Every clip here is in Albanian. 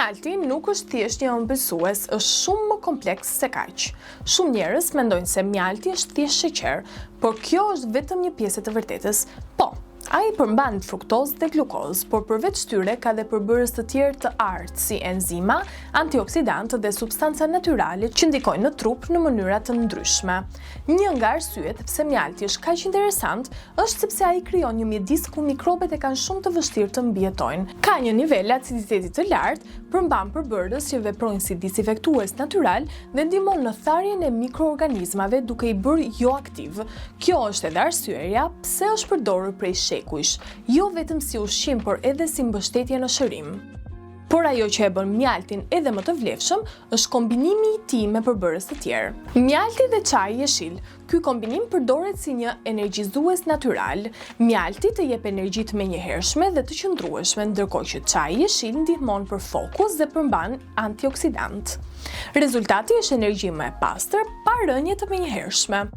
Mjalti nuk është thjesht një ëmbëlsues, është shumë më kompleks se kaq. Shumë njerëz mendojnë se mjalti është thjesht sheqer, por kjo është vetëm një pjesë e të vërtetës. Po, ai përmban fruktozë dhe glukozë, por përveç tyre ka dhe përbërës të tjerë të artë si enzima, antioksidantë dhe substanca natyrale që ndikojnë në trup në mënyra të ndryshme. Një nga arsyet pse mjalti është kaq interesant është sepse ai krijon një mjedis ku mikrobet e kanë shumë të vështirë të mbijetojnë. Ka një nivel aciditeti të lartë, përmban përbërës që veprojnë si disinfektues natyral dhe ndihmon në tharjen e mikroorganizmave duke i bërë jo aktiv. Kjo është edhe arsyeja pse është përdorur prej shekujsh, jo vetëm si ushqim, por edhe si mbështetje në shërim. Por ajo që e bën mjaltin edhe më të vlefshëm është kombinimi i tij me përbërës të tjerë. Mjalti dhe çaji jeshil. Ky kombinim përdoret si një energjizues natyral. Mjalti të jep energji të menjëhershme dhe të qëndrueshme, ndërkohë që çaji jeshil ndihmon për fokus dhe përmban antioksidant. Rezultati është energji më e pastër pa rënje të menjëhershme.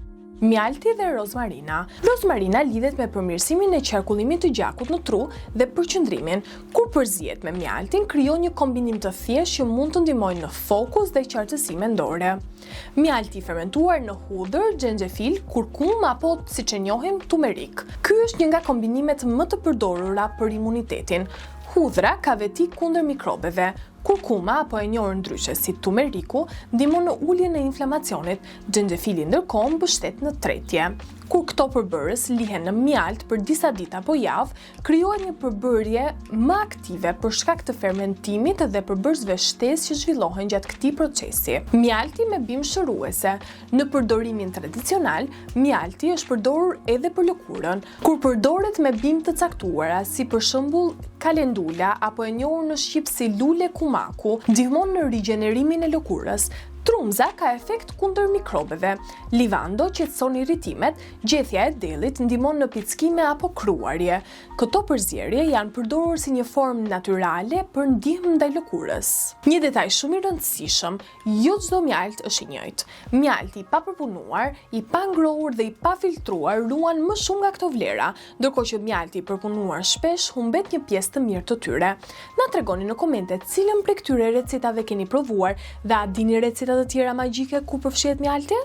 Mjalti dhe rozmarina. Rozmarina lidhet me përmirësimin e qarkullimit të gjakut në tru dhe përqendrimin. Kur përzihet me mjaltin, krijon një kombinim të thjeshtë që mund të ndihmojë në fokus dhe qartësi mendore. Mjalti i fermentuar në hudhër, xhenxhefil, kurkum apo siç e njohim tumerik. Ky është një nga kombinimet më të përdorura për imunitetin. Hudhra ka veti kundër mikrobeve. Kurkuma, apo e njohur ndryshe si tumeriku, ndihmon në uljen e inflamacionit, xhenxhefili ndërkohë mbështet në tretje. Kur këto përbërës lihen në mjalt për disa ditë apo javë, krijohet një përbërje më aktive për shkak të fermentimit dhe përbërësve shtesë që zhvillohen gjatë këtij procesi. Mjalti me bimë shëruese. Në përdorimin tradicional, mjalti është përdorur edhe për lëkurën. Kur përdoret me bimë të caktuara, si për shembull kalendula apo e njohur në shqip si lule kumaku, ndihmon në rigjenerimin e lëkurës. Trumza ka efekt kundër mikrobeve. Livando qetëson irritimet, gjethja e dellit ndihmon në pickime apo kruarje. Këto përzierje janë përdorur si një formë natyrale për ndihmë ndaj lëkurës. Një detaj shumë i rëndësishëm, jo çdo mjalt është i njëjtë. Mjalti i papërpunuar, i pangrohur dhe i pafiltruar ruan më shumë nga këto vlera, ndërkohë që mjalti i përpunuar shpesh humbet një pjesë të mirë të tyre. Na tregoni në komente cilën prej këtyre recetave keni provuar dhe a dini receta të tjera magjike ku përfshihet mjalti?